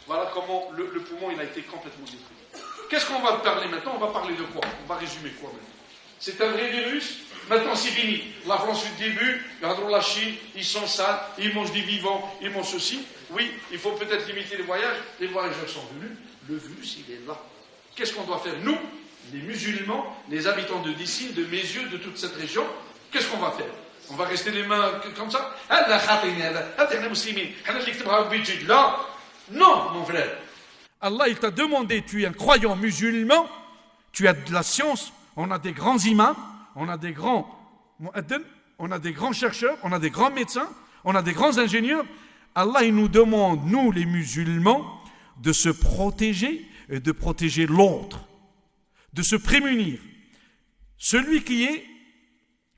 Voilà comment le poumon il a été complètement détruit. Qu'est-ce qu'on va parler maintenant? On va parler de quoi? On va résumer quoi maintenant? C'est un vrai virus. Maintenant c'est fini. La France du début, regardons la Chine, ils sont sales, ils mangent des vivants, ils mangent ceci. Oui, il faut peut-être limiter les voyages. Les voyageurs sont venus. Le virus, il est là. Qu'est-ce qu'on doit faire? Nous, les musulmans, les habitants de Dessine, de Mézieux, de toute cette région, qu'est-ce qu'on va faire? On va rester les mains comme ça? Non, mon frère. Allah, il t'a demandé, tu es un croyant musulman, tu as de la science, on a des grands imams, on a des grands mu'addin, on a des grands chercheurs, on a des grands médecins, on a des grands ingénieurs. Allah, il nous demande, nous les musulmans, de se protéger et de protéger l'autre, de se prémunir. Celui qui est,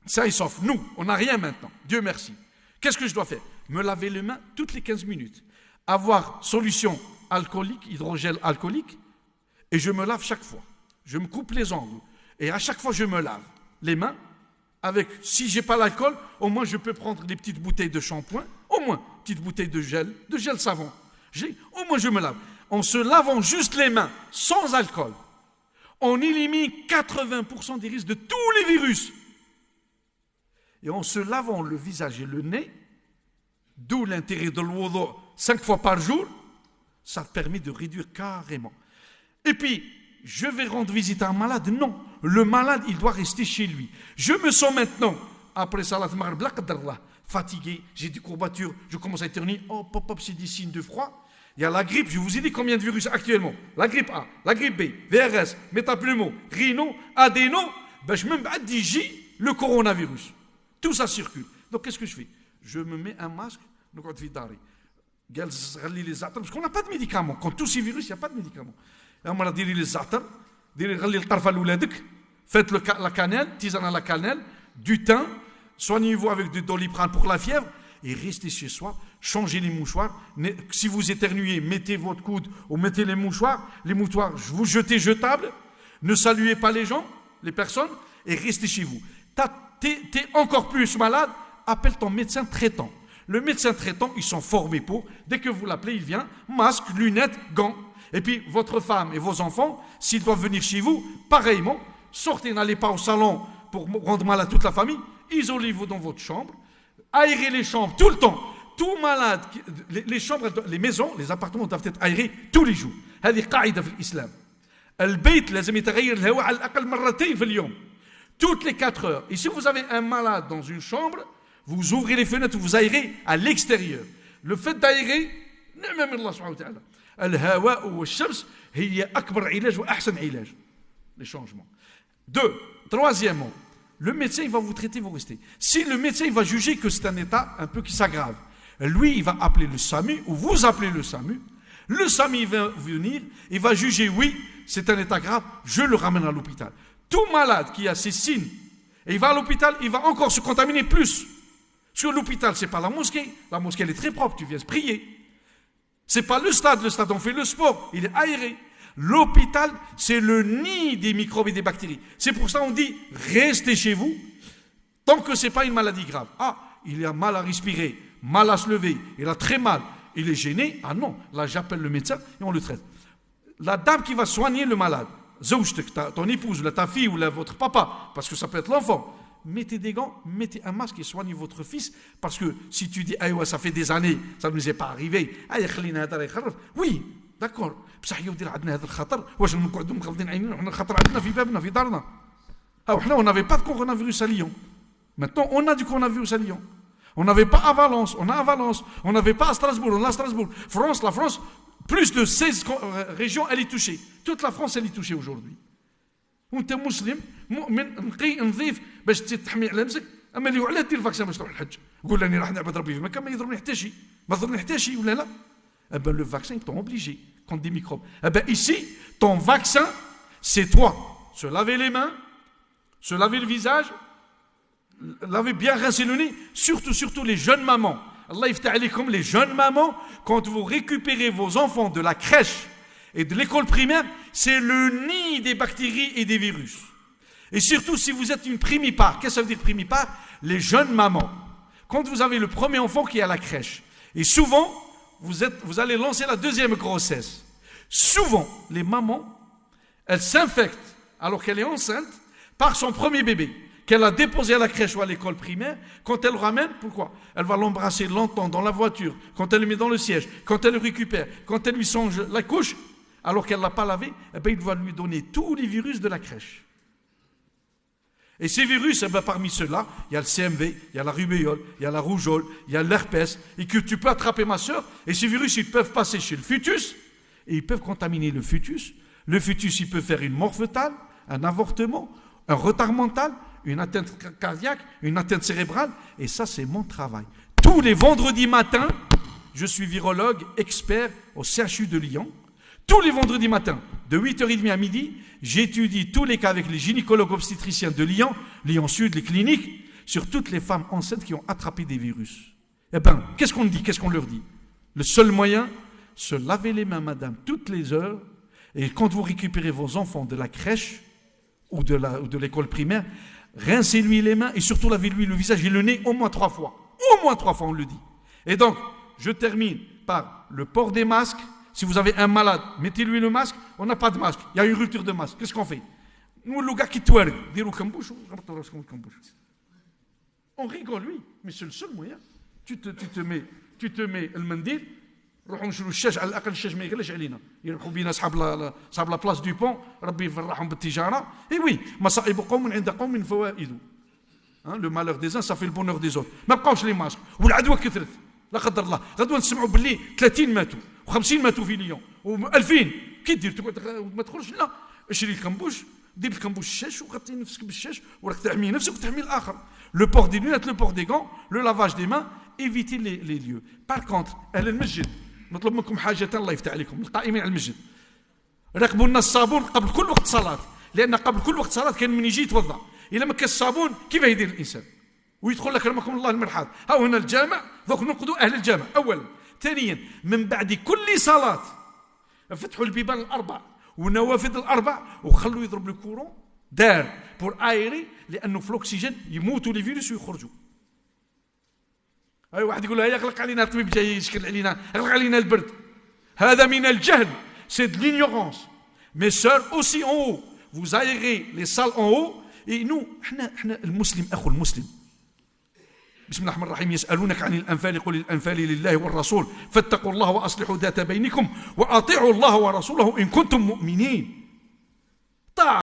ça il sauf. Nous, on n'a rien maintenant, Dieu merci. Qu'est-ce que je dois faire? Me laver les mains toutes les 15 minutes. Avoir solution alcoolique, hydrogel alcoolique, et je me lave chaque fois. Je me coupe les ongles. Et à chaque fois, je me lave les mains. Avec, si je n'ai pas l'alcool, au moins je peux prendre des petites bouteilles de shampoing, au moins, petites bouteilles de gel savon. Au moins je me lave. En se lavant juste les mains, sans alcool, on élimine 80% des risques de tous les virus. Et en se lavant le visage et le nez, d'où l'intérêt de l'wudu 5 fois par jour, ça permet de réduire carrément. Et puis, je vais rendre visite à un malade. Non, le malade, il doit rester chez lui. Je me sens maintenant, après Salat Maghrib, fatigué, j'ai des courbatures, je commence à éternuer. Oh, pop, c'est des signes de froid. Il y a la grippe, je vous ai dit combien de virus actuellement. La grippe A, la grippe B, VRS, métapneumo, rhino, adéno, je me dis le coronavirus. Tout ça circule. Donc qu'est-ce que je fais? Je me mets un masque, parce qu'on n'a pas de médicaments. Quand tous ces virus, il n'y a pas de médicaments. Faites la cannelle, tisane à la cannelle, du thym, soignez-vous avec du Doliprane pour la fièvre et restez chez soi, changez les mouchoirs. Si vous éternuez, mettez votre coude ou mettez les mouchoirs. Les mouchoirs, vous jetez jetables. Ne saluez pas les gens, les personnes et restez chez vous. T'es encore plus malade, appelle ton médecin traitant. Le médecin traitant, ils sont formés pour. Dès que vous l'appelez, il vient, masque, lunettes, gants. Et puis, votre femme et vos enfants, s'ils doivent venir chez vous, pareillement, sortez, n'allez pas au salon pour rendre malade toute la famille, isolez-vous dans votre chambre, aérez les chambres tout le temps. Tout malade, les chambres, les maisons, les appartements doivent être aérés tous les jours. هذه قاعدة في الإسلام. البيت لازم يتغير الهواء على الأقل مرتين في اليوم. Toutes les 4 heures. Et si vous avez un malade dans une chambre, vous ouvrez les fenêtres, vous aérez à l'extérieur. Le fait d'aérer, même Allah subhanahu wa ta'ala. الهواء والشمس هي أكبر علاج وأحسن علاج. Les changements. 2. Troisièmement, le médecin il va vous traiter, vous restez. Si le médecin il va juger que c'est un état un peu qui s'aggrave, lui il va appeler le SAMU ou vous appelez le SAMU. Le SAMU il va venir, il va juger oui, c'est un état grave, je le ramène à l'hôpital. Tout malade qui a ces signes et il va à l'hôpital, il va encore se contaminer plus. Sur l'hôpital, c'est pas la mosquée elle est très propre, tu viens se prier. C'est pas le stade on fait le sport, il est aéré. L'hôpital, c'est le nid des microbes et des bactéries. C'est pour ça qu'on dit, restez chez vous, tant que c'est pas une maladie grave. Ah, il a mal à respirer, mal à se lever, il a très mal, il est gêné. Ah non, là j'appelle le médecin et on le traite. La dame qui va soigner le malade, ton épouse, ta fille ou votre papa, parce que ça peut être l'enfant, mettez des gants, mettez un masque et soignez votre fils, parce que si tu dis, ah ouais, ça fait des années, ça ne nous est pas arrivé, oui, d'accord, بصح يودير عندنا هذا الخطر واش نقعدوا مغلضين عينينا وحنا الخطر عندنا في بابنا في دارنا حنا on n'avait pas de coronavirus à Lyon. Maintenant on a du coronavirus à Lyon. On n'avait pas à Valence, on a à Valence. On n'avait pas à Strasbourg, on a à Strasbourg. La France, plus de 16 régions, elle est touchée. Toute la France, elle est touchée aujourd'hui. وانت مسلم مؤمن نقي نظيف باش تحمي على نفسك اما اللي وعلاه دير الفاكسين باش تروح الحج قول راني راح نعبد ربي في مكه ما يضرني حتى شيء ما ضرني حتى شيء ولا لا. Eh ben, le vaccin, ils t'ont obligé contre des microbes. Eh ben, ici, ton vaccin, c'est toi. Se laver les mains, se laver le visage, laver bien rincer le nez, surtout les jeunes mamans. Allah yftah alaykum, les jeunes mamans, quand vous récupérez vos enfants de la crèche et de l'école primaire, c'est le nid des bactéries et des virus. Et surtout, si vous êtes une primipare, qu'est-ce que ça veut dire primipare? Les jeunes mamans. Quand vous avez le premier enfant qui est à la crèche, et souvent, vous allez lancer la deuxième grossesse. Souvent, les mamans, elles s'infectent alors qu'elle est enceinte par son premier bébé qu'elle a déposé à la crèche ou à l'école primaire. Quand elle le ramène, pourquoi? Elle va l'embrasser longtemps dans la voiture, quand elle le met dans le siège, quand elle le récupère, quand elle lui songe la couche, alors qu'elle ne l'a pas lavé, eh bien, il va lui donner tous les virus de la crèche. Et ces virus, eh bien, parmi ceux-là, il y a le CMV, il y a la rubéole, il y a la rougeole, il y a l'herpès, et que tu peux attraper, ma soeur, et ces virus, ils peuvent passer chez le fœtus, et ils peuvent contaminer le fœtus. Le fœtus, il peut faire une mort fœtale, un avortement, un retard mental, une atteinte cardiaque, une atteinte cérébrale, et ça, c'est mon travail. Tous les vendredis matins, je suis virologue expert au CHU de Lyon. Tous les vendredis matins, de 8h30 à midi, j'étudie tous les cas avec les gynécologues obstétriciens de Lyon, Lyon Sud, les cliniques, sur toutes les femmes enceintes qui ont attrapé des virus. Eh bien, qu'est-ce qu'on dit, qu'est-ce qu'on leur dit? Le seul moyen, se laver les mains, madame, toutes les heures, et quand vous récupérez vos enfants de la crèche ou de l'école primaire, rincez-lui les mains et surtout lavez-lui le visage et le nez au moins 3 fois. Au moins 3 fois, on le dit. Et donc, je termine par le port des masques. Si vous avez un malade, mettez-lui le masque. On n'a pas de masque. Il y a une rupture de masque. Qu'est-ce qu'on fait? Nous, le gars qui tourne, on rigole, lui. Mais c'est le seul moyen. Tu te mets le mendil. روحوا نشروا الشاش على الاقل الشاش ما يقلش علينا يربحوا بينا اصحاب لا بلاص دو بون ربي يفرحهم بالتجاره اي وي مصائب قوم عند قوم فوائد لو مالور دي زان صافي البونور دي زوت ما بقاوش لي ماسك والعدوى كثرت لا قدر الله غدوه نسمعوا باللي 30 ماتوا و50 ماتوا في ليون و2000 كي دير تقعد ما تخرجش لا اشري الكمبوش دير الكمبوش الشاش وغطي نفسك بالشاش وراك تحمي نفسك وتحمي الاخر لو بور دي لونيت لو بور دي غون لو لافاج دي مان éviter les lieux. Par contre, اهل المسجد نطلب منكم حاجة الله يفتح عليكم القائمين على المسجد راقبوا لنا الصابون قبل كل وقت صلاة لأن قبل كل وقت صلاة كان من يجي يتوضأ إذا ما كان الصابون كيف يدير الإنسان ويدخل لك رحمكم الله المرحاض ها هنا الجامع ذوك ننقذوا أهل الجامع أولا ثانيا من بعد كل صلاة فتحوا البيبان الأربع والنوافذ الأربع وخلوا يضرب الكورون دار بور آيري لأنه في الأكسجين يموتوا لي فيروس ويخرجوا أي واحد يقول لها يغلق علينا الطبيب جاي يشكل علينا يغلق علينا البرد هذا من الجهل c'est de l'ignorance mes sœurs aussi en haut vous aérez les salles en haut et nous احنا المسلم أخو المسلم بسم الله الرحمن الرحيم يسألونك عن الأنفال قل الأنفال لله والرسول فاتقوا الله وأصلحوا ذات بينكم وأطيعوا الله ورسوله إن كنتم مؤمنين